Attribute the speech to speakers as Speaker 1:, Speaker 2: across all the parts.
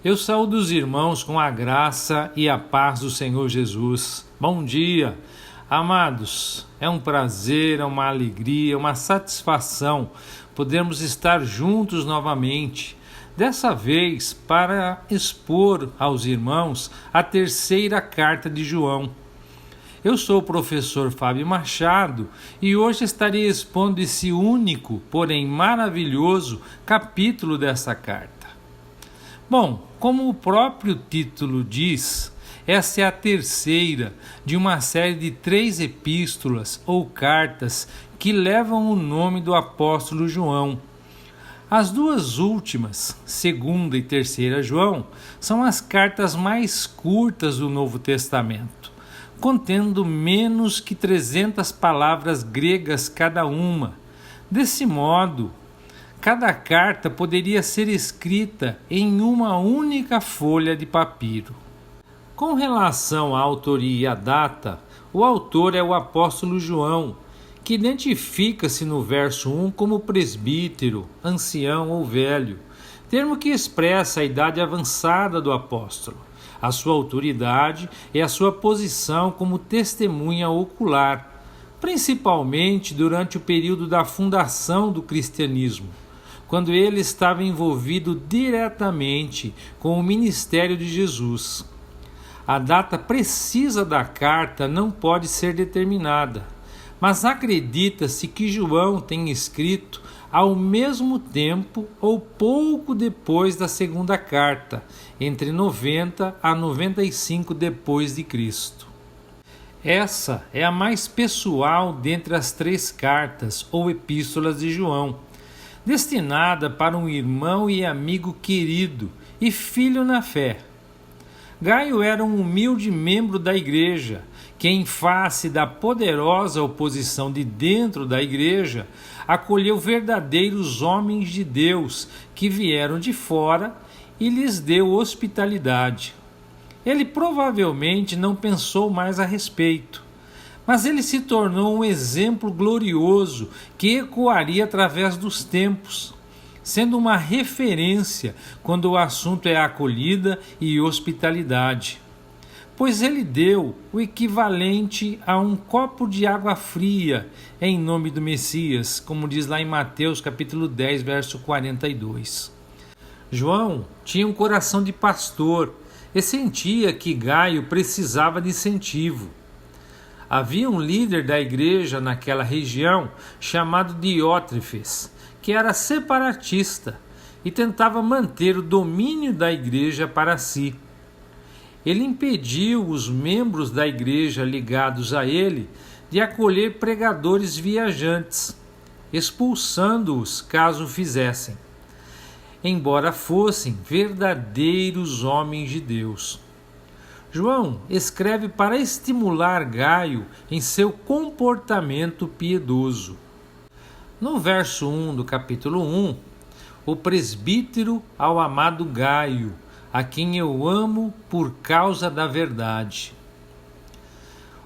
Speaker 1: Eu saúdo os irmãos com a graça e a paz do Senhor Jesus. Bom dia, amados. É um prazer, é uma alegria, uma satisfação podermos estar juntos novamente. Dessa vez para expor aos irmãos a terceira carta de João. Eu sou o professor Fábio Machado e hoje estarei expondo esse único, porém maravilhoso, capítulo dessa carta. Bom, como o próprio título diz, essa é a terceira de uma série de 3 epístolas ou cartas que levam o nome do apóstolo João. As duas últimas, 2ª e 3ª João, são as cartas mais curtas do Novo Testamento, contendo menos que 300 palavras gregas cada uma. Desse modo, cada carta poderia ser escrita em uma única folha de papiro. Com relação à autoria e à data, o autor é o apóstolo João, que identifica-se no verso 1 como presbítero, ancião ou velho, termo que expressa a idade avançada do apóstolo, a sua autoridade e a sua posição como testemunha ocular, principalmente durante o período da fundação do cristianismo, quando ele estava envolvido diretamente com o ministério de Jesus. A data precisa da carta não pode ser determinada, mas acredita-se que João tenha escrito ao mesmo tempo ou pouco depois da segunda carta, entre 90 a 95 depois de Cristo. Essa é a mais pessoal dentre as 3 cartas ou epístolas de João, destinada para um irmão e amigo querido e filho na fé. Gaio era um humilde membro da igreja, que em face da poderosa oposição de dentro da igreja, acolheu verdadeiros homens de Deus que vieram de fora e lhes deu hospitalidade. Ele provavelmente não pensou mais a respeito, mas ele se tornou um exemplo glorioso que ecoaria através dos tempos, sendo uma referência quando o assunto é acolhida e hospitalidade. Pois ele deu o equivalente a um copo de água fria em nome do Messias, como diz lá em Mateus capítulo 10, verso 42. João tinha um coração de pastor e sentia que Gaio precisava de incentivo. Havia um líder da igreja naquela região chamado Diótrefes, que era separatista e tentava manter o domínio da igreja para si. Ele impediu os membros da igreja ligados a ele de acolher pregadores viajantes, expulsando-os caso o fizessem, embora fossem verdadeiros homens de Deus. João escreve para estimular Gaio em seu comportamento piedoso. No verso 1 do capítulo 1, o presbítero ao amado Gaio, a quem eu amo por causa da verdade.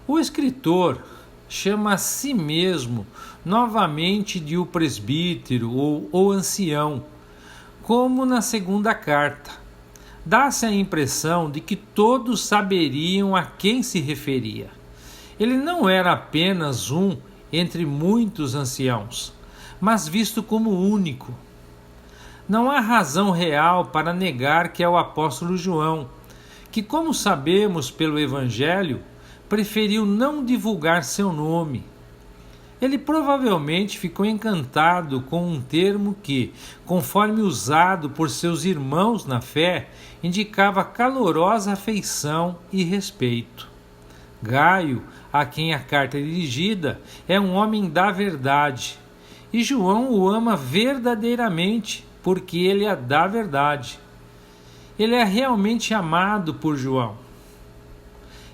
Speaker 1: O escritor chama a si mesmo novamente de o presbítero ou o ancião, como na segunda carta. Dá-se a impressão de que todos saberiam a quem se referia. Ele não era apenas um entre muitos anciãos, mas visto como único. Não há razão real para negar que é o apóstolo João, que, como sabemos pelo Evangelho, preferiu não divulgar seu nome. Ele provavelmente ficou encantado com um termo que, conforme usado por seus irmãos na fé, indicava calorosa afeição e respeito. Gaio, a quem a carta é dirigida, é um homem da verdade, e João o ama verdadeiramente, porque ele é da verdade. Ele é realmente amado por João.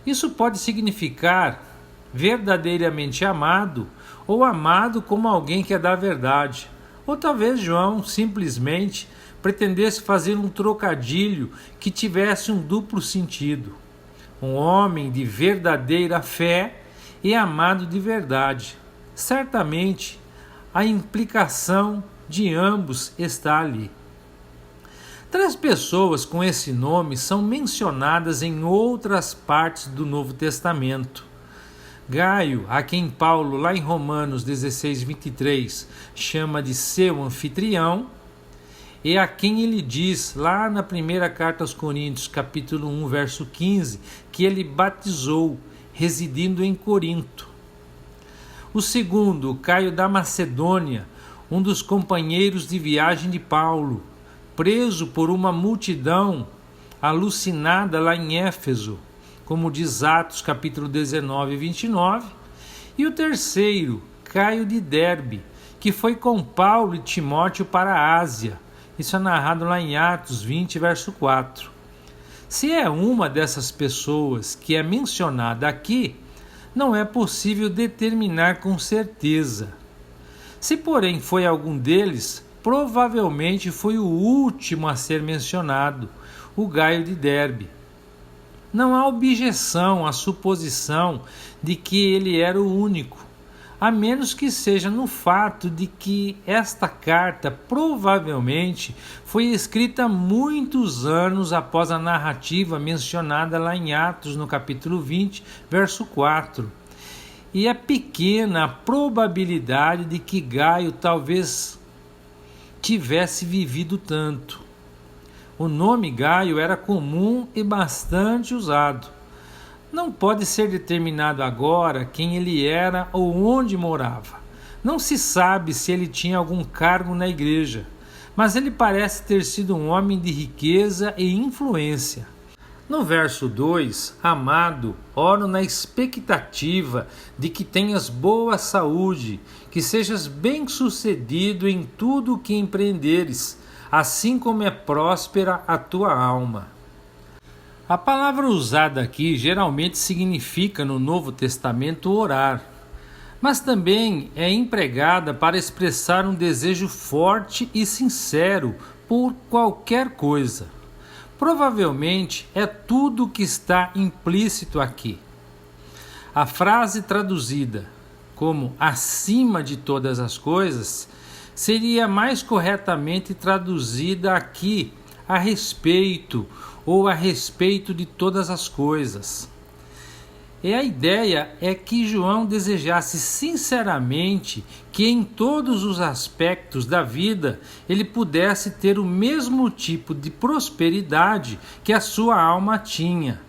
Speaker 1: Isso pode significar verdadeiramente amado ou amado como alguém que é da verdade. Ou talvez João simplesmente pretendesse fazer um trocadilho que tivesse um duplo sentido. Um homem de verdadeira fé e amado de verdade. Certamente a implicação de ambos está ali. 3 pessoas com esse nome são mencionadas em outras partes do Novo Testamento. Gaio, a quem Paulo, lá em Romanos 16:23, chama de seu anfitrião, e a quem ele diz, lá na primeira carta aos Coríntios, capítulo 1, verso 15, que ele batizou, residindo em Corinto. O segundo, Caio da Macedônia, um dos companheiros de viagem de Paulo, preso por uma multidão alucinada lá em Éfeso, como diz Atos capítulo 19 e 29. E o terceiro, Caio de Derbe, que foi com Paulo e Timóteo para a Ásia. Isso é narrado lá em Atos 20, verso 4. Se é uma dessas pessoas que é mencionada aqui, não é possível determinar com certeza. Se, porém, foi algum deles, provavelmente foi o último a ser mencionado, o Gaio de Derbe. Não há objeção à suposição de que ele era o único, a menos que seja no fato de que esta carta provavelmente foi escrita muitos anos após a narrativa mencionada lá em Atos, no capítulo 20, verso 4. E é pequena a probabilidade de que Gaio talvez tivesse vivido tanto. O nome Gaio era comum e bastante usado. Não pode ser determinado agora quem ele era ou onde morava. Não se sabe se ele tinha algum cargo na igreja, mas ele parece ter sido um homem de riqueza e influência. No verso 2, amado, oro na expectativa de que tenhas boa saúde, que sejas bem-sucedido em tudo o que empreenderes, assim como é próspera a tua alma. A palavra usada aqui geralmente significa no Novo Testamento orar, mas também é empregada para expressar um desejo forte e sincero por qualquer coisa. Provavelmente é tudo o que está implícito aqui. A frase traduzida como acima de todas as coisas seria mais corretamente traduzida aqui a respeito ou a respeito de todas as coisas. E a ideia é que João desejasse sinceramente que em todos os aspectos da vida ele pudesse ter o mesmo tipo de prosperidade que a sua alma tinha.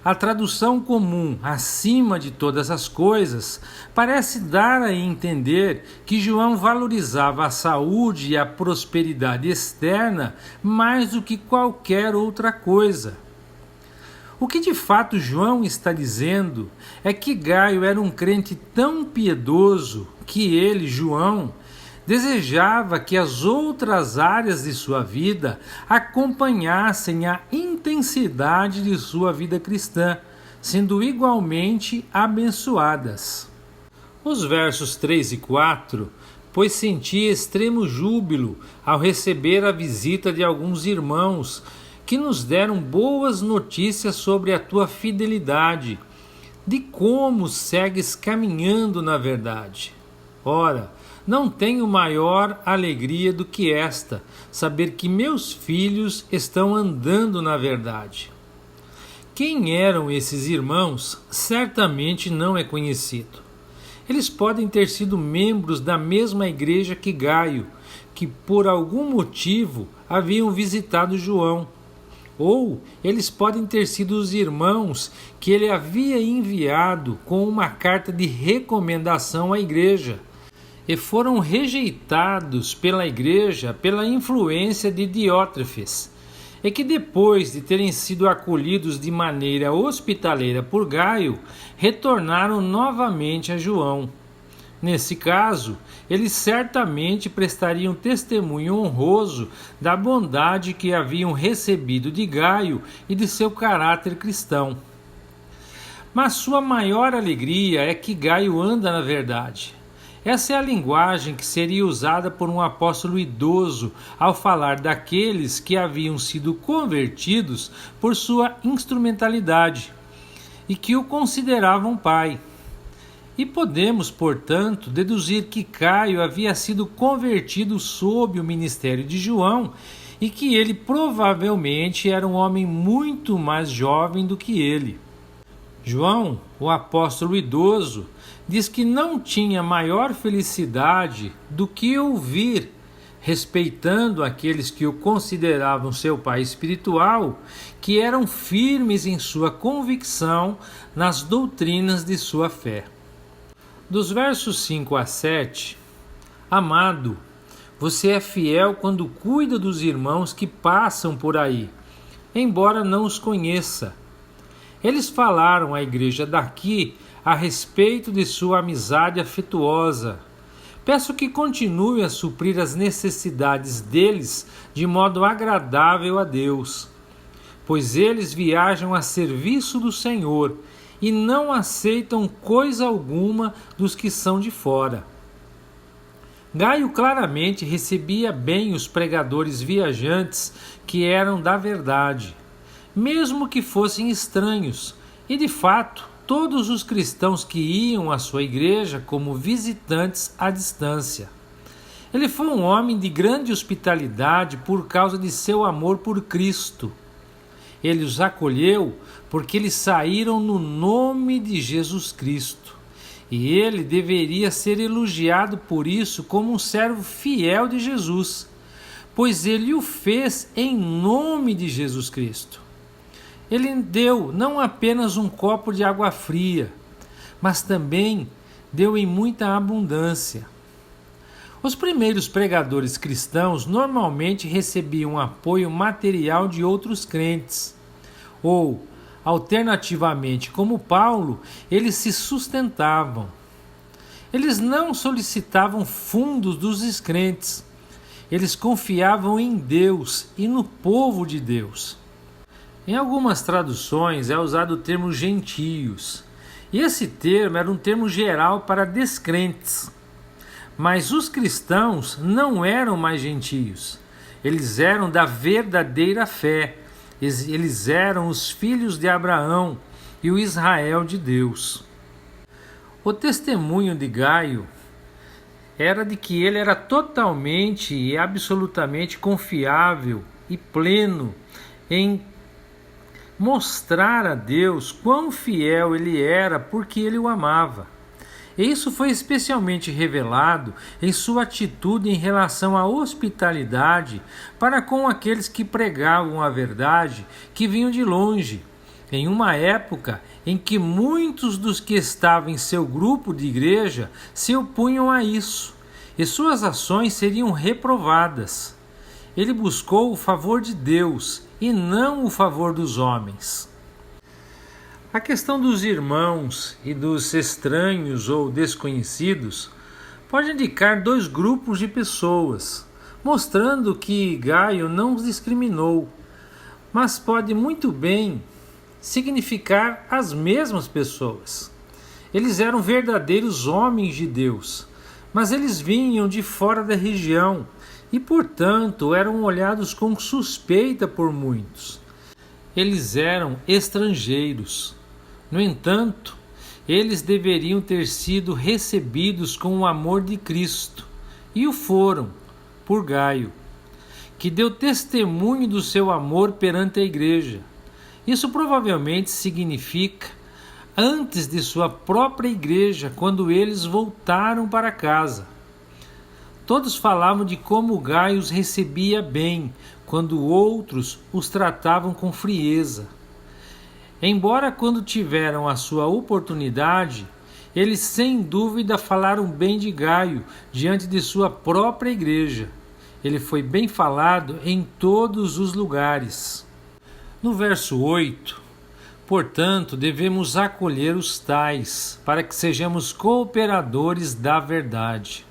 Speaker 1: A tradução comum, acima de todas as coisas, parece dar a entender que João valorizava a saúde e a prosperidade externa mais do que qualquer outra coisa. O que de fato João está dizendo é que Gaio era um crente tão piedoso que ele, João, desejava que as outras áreas de sua vida acompanhassem a intensidade de sua vida cristã, sendo igualmente abençoadas. Os versos 3 e 4, pois senti extremo júbilo ao receber a visita de alguns irmãos que nos deram boas notícias sobre a tua fidelidade, de como segues caminhando na verdade. Ora, não tenho maior alegria do que esta, saber que meus filhos estão andando na verdade. Quem eram esses irmãos, certamente não é conhecido. Eles podem ter sido membros da mesma igreja que Gaio, que por algum motivo haviam visitado João. Ou eles podem ter sido os irmãos que ele havia enviado com uma carta de recomendação à igreja e foram rejeitados pela igreja pela influência de Diótrefes, e que depois de terem sido acolhidos de maneira hospitaleira por Gaio, retornaram novamente a João. Nesse caso, eles certamente prestariam testemunho honroso da bondade que haviam recebido de Gaio e de seu caráter cristão. Mas sua maior alegria é que Gaio anda na verdade. Essa é a linguagem que seria usada por um apóstolo idoso ao falar daqueles que haviam sido convertidos por sua instrumentalidade e que o consideravam pai. E podemos, portanto, deduzir que Gaio havia sido convertido sob o ministério de João e que ele provavelmente era um homem muito mais jovem do que ele. João, o apóstolo idoso, diz que não tinha maior felicidade do que ouvir, respeitando aqueles que o consideravam seu pai espiritual, que eram firmes em sua convicção nas doutrinas de sua fé. Dos versos 5 a 7, amado, você é fiel quando cuida dos irmãos que passam por aí, embora não os conheça. Eles falaram à igreja daqui a respeito de sua amizade afetuosa. Peço que continue a suprir as necessidades deles de modo agradável a Deus, pois eles viajam a serviço do Senhor e não aceitam coisa alguma dos que são de fora. Gaio claramente recebia bem os pregadores viajantes que eram da verdade, mesmo que fossem estranhos, e de fato, todos os cristãos que iam à sua igreja como visitantes à distância. Ele foi um homem de grande hospitalidade por causa de seu amor por Cristo. Ele os acolheu porque eles saíram no nome de Jesus Cristo. E ele deveria ser elogiado por isso como um servo fiel de Jesus, pois ele o fez em nome de Jesus Cristo. Ele deu não apenas um copo de água fria, mas também deu em muita abundância. Os primeiros pregadores cristãos normalmente recebiam apoio material de outros crentes, ou, alternativamente, como Paulo, eles se sustentavam. Eles não solicitavam fundos dos descrentes, eles confiavam em Deus e no povo de Deus. Em algumas traduções é usado o termo gentios, e esse termo era um termo geral para descrentes. Mas os cristãos não eram mais gentios, eles eram da verdadeira fé, eles eram os filhos de Abraão e o Israel de Deus. O testemunho de Gaio era de que ele era totalmente e absolutamente confiável e pleno em mostrar a Deus quão fiel ele era porque ele o amava. E isso foi especialmente revelado em sua atitude em relação à hospitalidade para com aqueles que pregavam a verdade, que vinham de longe, em uma época em que muitos dos que estavam em seu grupo de igreja se opunham a isso, e suas ações seriam reprovadas. Ele buscou o favor de Deus e não o favor dos homens. A questão dos irmãos e dos estranhos ou desconhecidos pode indicar dois grupos de pessoas, mostrando que Gaio não os discriminou, mas pode muito bem significar as mesmas pessoas. Eles eram verdadeiros homens de Deus, mas eles vinham de fora da região e, portanto, eram olhados com suspeita por muitos. Eles eram estrangeiros. No entanto, eles deveriam ter sido recebidos com o amor de Cristo, e o foram, por Gaio, que deu testemunho do seu amor perante a igreja. Isso provavelmente significa antes de sua própria igreja, quando eles voltaram para casa. Todos falavam de como Gaio os recebia bem, quando outros os tratavam com frieza. Embora quando tiveram a sua oportunidade, eles sem dúvida falaram bem de Gaio diante de sua própria igreja. Ele foi bem falado em todos os lugares. No verso 8, portanto, devemos acolher os tais, para que sejamos cooperadores da verdade.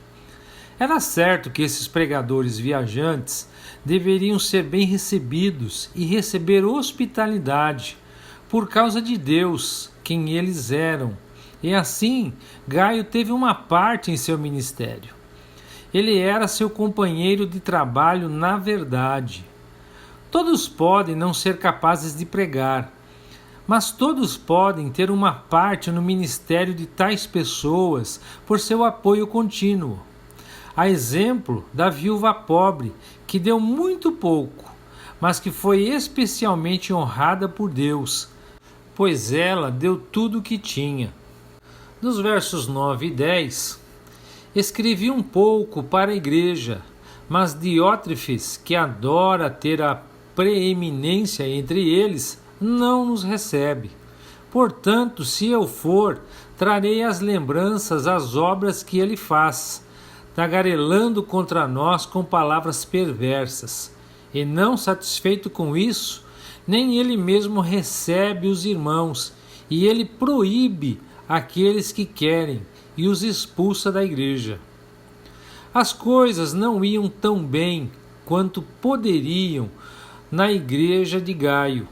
Speaker 1: Era certo que esses pregadores viajantes deveriam ser bem recebidos e receber hospitalidade, por causa de Deus, quem eles eram. E assim, Gaio teve uma parte em seu ministério. Ele era seu companheiro de trabalho na verdade. Todos podem não ser capazes de pregar, mas todos podem ter uma parte no ministério de tais pessoas por seu apoio contínuo. a exemplo da viúva pobre, que deu muito pouco, mas que foi especialmente honrada por Deus, pois ela deu tudo o que tinha. Nos versos 9 e 10, escrevi um pouco para a igreja, mas Diótrefes, que adora ter a preeminência entre eles, não nos recebe. Portanto, se eu for, trarei as lembranças às obras que ele faz, tagarelando contra nós com palavras perversas. E não satisfeito com isso, nem ele mesmo recebe os irmãos, e ele proíbe aqueles que querem e os expulsa da igreja. As coisas não iam tão bem quanto poderiam na igreja de Gaio.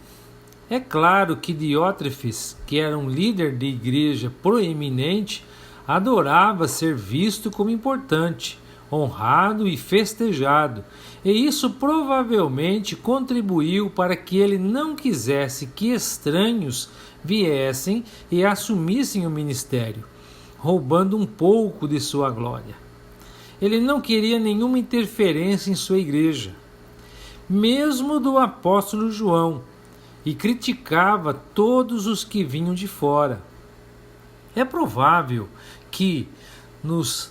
Speaker 1: É claro que Diótrefes, que era um líder de igreja proeminente, adorava ser visto como importante, honrado e festejado, e isso provavelmente contribuiu para que ele não quisesse que estranhos viessem e assumissem o ministério, roubando um pouco de sua glória. Ele não queria nenhuma interferência em sua igreja, mesmo do apóstolo João, e criticava todos os que vinham de fora. É provável que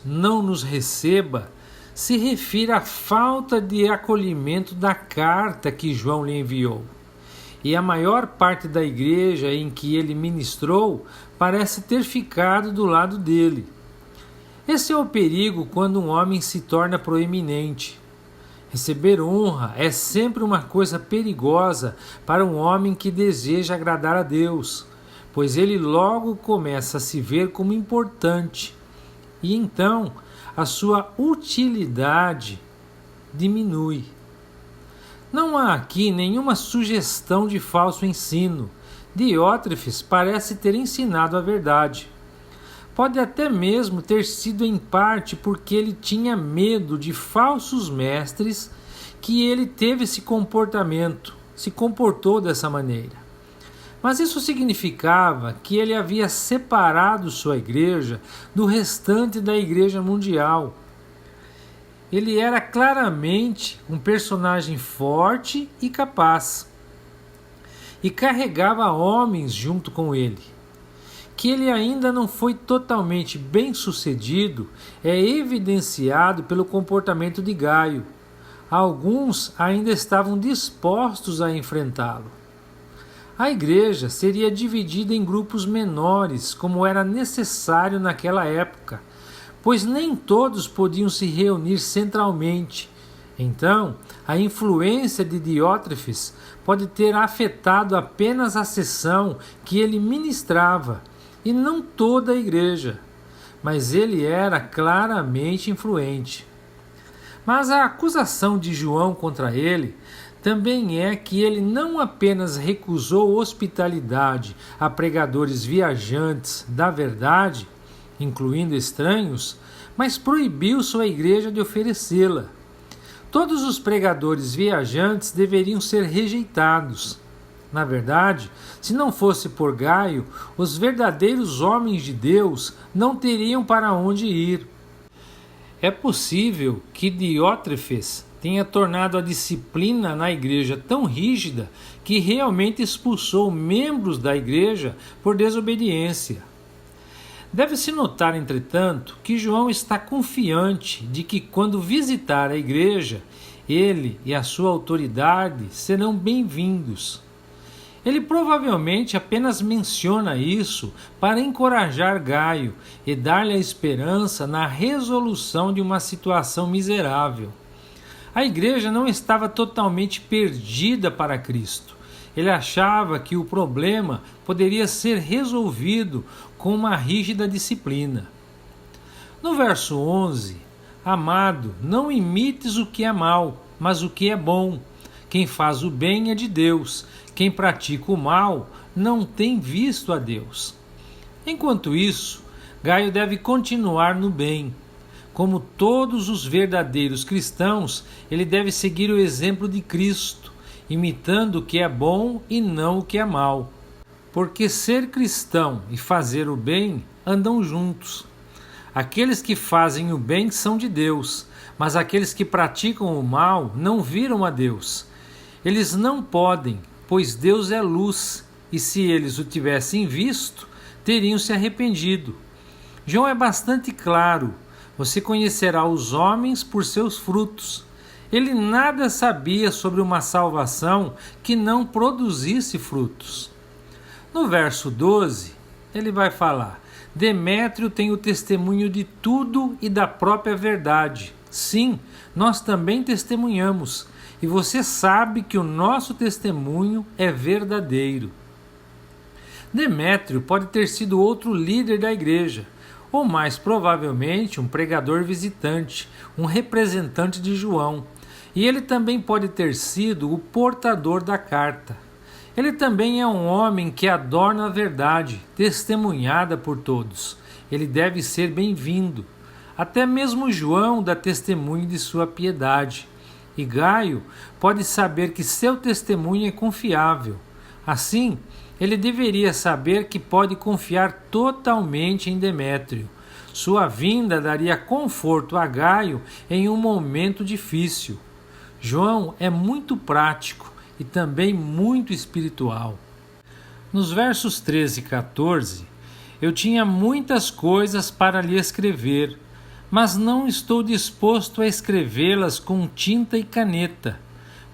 Speaker 1: não nos receba se refira à falta de acolhimento da carta que João lhe enviou. E a maior parte da igreja em que ele ministrou parece ter ficado do lado dele. Esse é o perigo quando um homem se torna proeminente. Receber honra é sempre uma coisa perigosa para um homem que deseja agradar a Deus, pois ele logo começa a se ver como importante, e então a sua utilidade diminui. Não há aqui nenhuma sugestão de falso ensino. Diótrefes parece ter ensinado a verdade. Pode até mesmo ter sido em parte porque ele tinha medo de falsos mestres que ele teve esse comportamento, se comportou dessa maneira. Mas isso significava que ele havia separado sua igreja do restante da igreja mundial. Ele era claramente um personagem forte e capaz, e carregava homens junto com ele. Que ele ainda não foi totalmente bem-sucedido é evidenciado pelo comportamento de Gaio. Alguns ainda estavam dispostos a enfrentá-lo. A igreja seria dividida em grupos menores, como era necessário naquela época, pois nem todos podiam se reunir centralmente. Então, a influência de Diótrefes pode ter afetado apenas a seção que ele ministrava, e não toda a igreja, mas ele era claramente influente. Mas a acusação de João contra ele também é que ele não apenas recusou hospitalidade a pregadores viajantes da verdade, incluindo estranhos, mas proibiu sua igreja de oferecê-la. Todos os pregadores viajantes deveriam ser rejeitados. Na verdade, se não fosse por Gaio, os verdadeiros homens de Deus não teriam para onde ir. É possível que Diótrefes tenha tornado a disciplina na igreja tão rígida que realmente expulsou membros da igreja por desobediência. Deve-se notar, entretanto, que João está confiante de que quando visitar a igreja, ele e a sua autoridade serão bem-vindos. Ele provavelmente apenas menciona isso para encorajar Gaio e dar-lhe a esperança na resolução de uma situação miserável. A igreja não estava totalmente perdida para Cristo. Ele achava que o problema poderia ser resolvido com uma rígida disciplina. No verso 11, amado, não imites o que é mal, mas o que é bom. Quem faz o bem é de Deus. Quem pratica o mal não tem visto a Deus. Enquanto isso, Gaio deve continuar no bem. Como todos os verdadeiros cristãos, ele deve seguir o exemplo de Cristo, imitando o que é bom e não o que é mal. Porque ser cristão e fazer o bem andam juntos. Aqueles que fazem o bem são de Deus, mas aqueles que praticam o mal não viram a Deus. Eles não podem, pois Deus é luz, e se eles o tivessem visto, teriam se arrependido. João é bastante claro: você conhecerá os homens por seus frutos. Ele nada sabia sobre uma salvação que não produzisse frutos. No verso 12, ele vai falar: Demétrio tem o testemunho de tudo e da própria verdade. Sim, nós também testemunhamos, e você sabe que o nosso testemunho é verdadeiro. Demétrio pode ter sido outro líder da igreja, ou mais provavelmente um pregador visitante, um representante de João. E ele também pode ter sido o portador da carta. Ele também é um homem que adorna a verdade, testemunhada por todos. Ele deve ser bem-vindo. Até mesmo João dá testemunho de sua piedade. E Gaio pode saber que seu testemunho é confiável. Assim, ele deveria saber que pode confiar totalmente em Demétrio. Sua vinda daria conforto a Gaio em um momento difícil. João é muito prático e também muito espiritual. Nos versos 13 e 14, eu tinha muitas coisas para lhe escrever, mas não estou disposto a escrevê-las com tinta e caneta,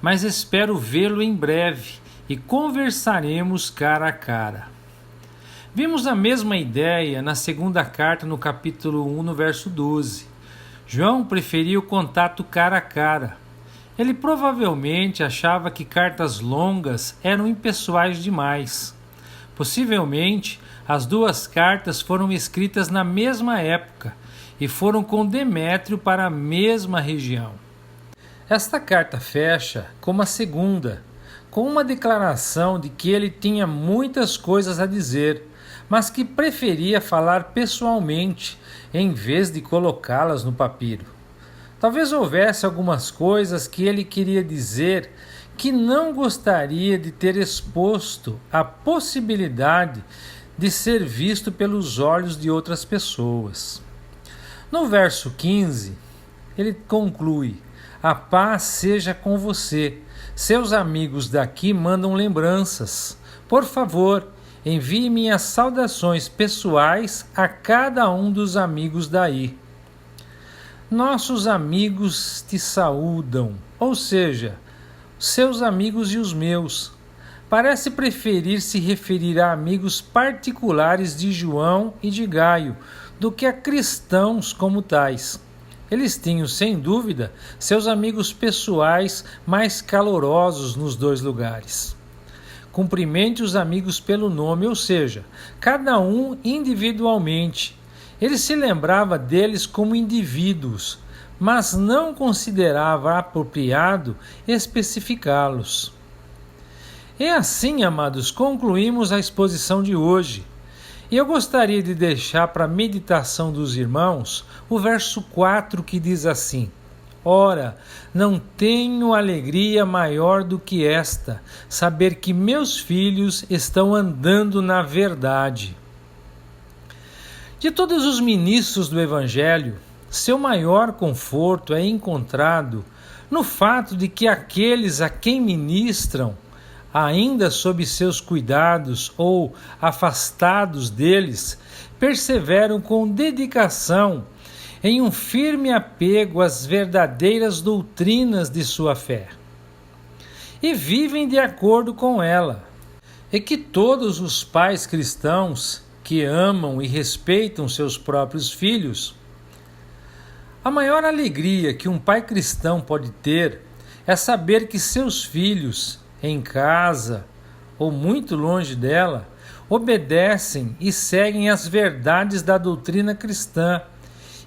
Speaker 1: mas espero vê-lo em breve e conversaremos cara a cara. Vimos a mesma ideia na segunda carta, no capítulo 1, no verso 12. João preferia o contato cara a cara. Ele provavelmente achava que cartas longas eram impessoais demais. Possivelmente, as duas cartas foram escritas na mesma época e foram com Demétrio para a mesma região. Esta carta fecha como a segunda, com uma declaração de que ele tinha muitas coisas a dizer, mas que preferia falar pessoalmente em vez de colocá-las no papiro. Talvez houvesse algumas coisas que ele queria dizer que não gostaria de ter exposto à possibilidade de ser visto pelos olhos de outras pessoas. No verso 15, ele conclui: a paz seja com você. Seus amigos daqui mandam lembranças. Por favor, envie minhas saudações pessoais a cada um dos amigos daí. Nossos amigos te saúdam, ou seja, seus amigos e os meus. Parece preferir se referir a amigos particulares de João e de Gaio do que a cristãos como tais. Eles tinham, sem dúvida, seus amigos pessoais mais calorosos nos dois lugares. Cumprimente os amigos pelo nome, ou seja, cada um individualmente. Ele se lembrava deles como indivíduos, mas não considerava apropriado especificá-los. E assim, amados, concluímos a exposição de hoje. E eu gostaria de deixar para a meditação dos irmãos o verso 4, que diz assim: Ora, não tenho alegria maior do que esta, saber que meus filhos estão andando na verdade. De todos os ministros do Evangelho, seu maior conforto é encontrado no fato de que aqueles a quem ministram, ainda sob seus cuidados ou afastados deles, perseveram com dedicação em um firme apego às verdadeiras doutrinas de sua fé e vivem de acordo com ela, e que todos os pais cristãos que amam e respeitam seus próprios filhos. A maior alegria que um pai cristão pode ter é saber que seus filhos, em casa ou muito longe dela, obedecem e seguem as verdades da doutrina cristã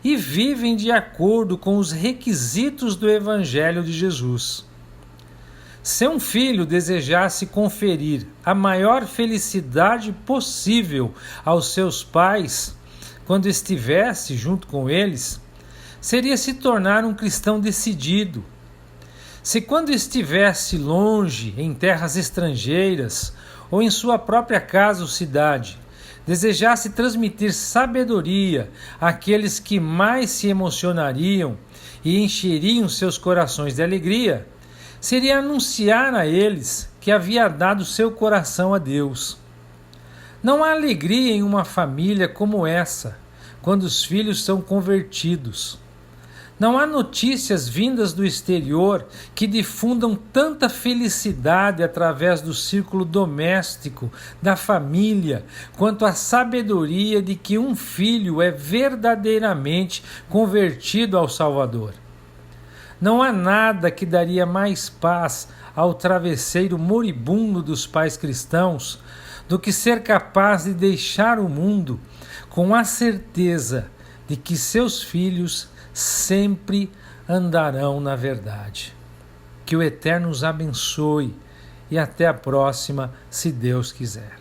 Speaker 1: e vivem de acordo com os requisitos do Evangelho de Jesus. Se um filho desejasse conferir a maior felicidade possível aos seus pais quando estivesse junto com eles, seria se tornar um cristão decidido. Se quando estivesse longe, em terras estrangeiras ou em sua própria casa ou cidade, desejasse transmitir sabedoria àqueles que mais se emocionariam e encheriam seus corações de alegria, seria anunciar a eles que havia dado seu coração a Deus. Não há alegria em uma família como essa, quando os filhos são convertidos. Não há notícias vindas do exterior que difundam tanta felicidade através do círculo doméstico, da família, quanto a sabedoria de que um filho é verdadeiramente convertido ao Salvador. Não há nada que daria mais paz ao travesseiro moribundo dos pais cristãos do que ser capaz de deixar o mundo com a certeza de que seus filhos sempre andarão na verdade. Que o Eterno os abençoe e até a próxima, se Deus quiser.